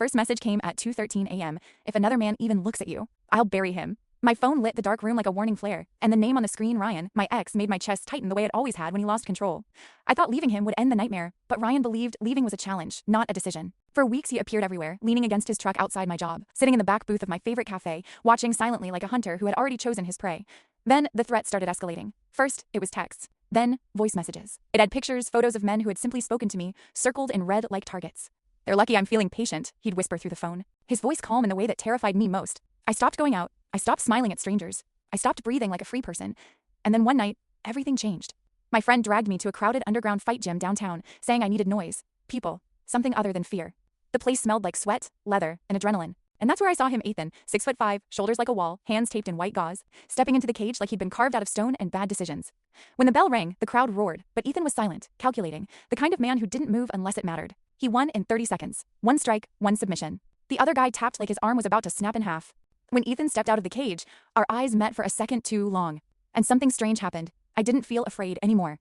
first message came at 2:13 a.m. If another man even looks at you, I'll bury him. My phone lit the dark room like a warning flare, and the name on the screen, Ryan, my ex, made my chest tighten the way it always had when he lost control. I thought leaving him would end the nightmare, but Ryan believed leaving was a challenge, not a decision. For weeks he appeared everywhere, leaning against his truck outside my job, sitting in the back booth of my favorite cafe, watching silently like a hunter who had already chosen his prey. Then the threat started escalating. First, it was texts. Then, voice messages. It had pictures, photos of men who had simply spoken to me, circled in red like targets. "They're lucky I'm feeling patient," he'd whisper through the phone, his voice calm in the way that terrified me most. I stopped going out. I stopped smiling at strangers. I stopped breathing like a free person. And then one night, everything changed. My friend dragged me to a crowded underground fight gym downtown, saying I needed noise, people, something other than fear. The place smelled like sweat, leather, and adrenaline. And that's where I saw him, Ethan, 6'5", shoulders like a wall, hands taped in white gauze, stepping into the cage like he'd been carved out of stone and bad decisions. When the bell rang, the crowd roared, but Ethan was silent, calculating, the kind of man who didn't move unless it mattered. He won in 30 seconds. One strike, one submission. The other guy tapped like his arm was about to snap in half. When Ethan stepped out of the cage, our eyes met for a second too long. And something strange happened. I didn't feel afraid anymore.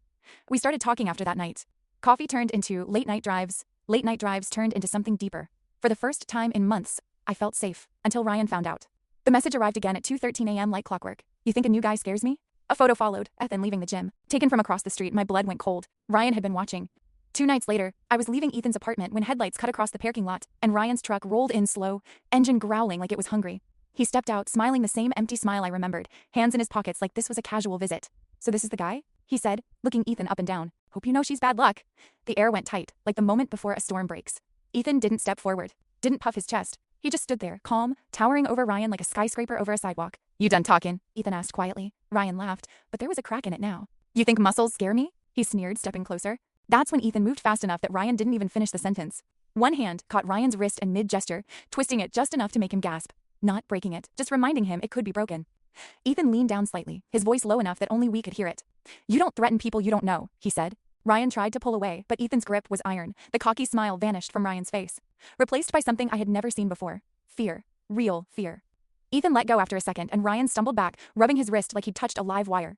We started talking after that night. Coffee turned into late night drives. Late night drives turned into something deeper. For the first time in months, I felt safe, until Ryan found out. The message arrived again at 2:13 a.m. like clockwork. "You think a new guy scares me?" A photo followed, Ethan leaving the gym. Taken from across the street, my blood went cold. Ryan had been watching. 2 nights later, I was leaving Ethan's apartment when headlights cut across the parking lot, and Ryan's truck rolled in slow, engine growling like it was hungry. He stepped out, smiling the same empty smile I remembered, hands in his pockets like this was a casual visit. "So this is the guy?" he said, looking Ethan up and down. "Hope you know she's bad luck." The air went tight, like the moment before a storm breaks. Ethan didn't step forward, didn't puff his chest. He just stood there, calm, towering over Ryan like a skyscraper over a sidewalk. "You done talking?" Ethan asked quietly. Ryan laughed, but there was a crack in it now. "You think muscles scare me?" he sneered, stepping closer. That's when Ethan moved fast enough that Ryan didn't even finish the sentence. One hand caught Ryan's wrist in mid-gesture, twisting it just enough to make him gasp. Not breaking it, just reminding him it could be broken. Ethan leaned down slightly, his voice low enough that only we could hear it. "You don't threaten people you don't know," he said. Ryan tried to pull away, but Ethan's grip was iron. The cocky smile vanished from Ryan's face, replaced by something I had never seen before. Fear. Real fear. Ethan let go after a second, and Ryan stumbled back, rubbing his wrist like he'd touched a live wire.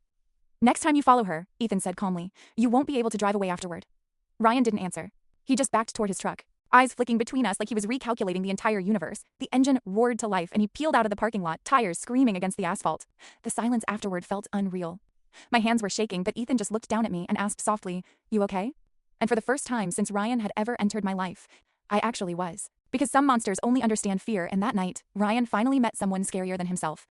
"Next time you follow her," Ethan said calmly, "you won't be able to drive away afterward." Ryan didn't answer. He just backed toward his truck, eyes flicking between us like he was recalculating the entire universe. The engine roared to life, and he peeled out of the parking lot, tires screaming against the asphalt. The silence afterward felt unreal. My hands were shaking, but Ethan just looked down at me and asked softly, "You okay?" And for the first time since Ryan had ever entered my life, I actually was. Because some monsters only understand fear, and that night, Ryan finally met someone scarier than himself.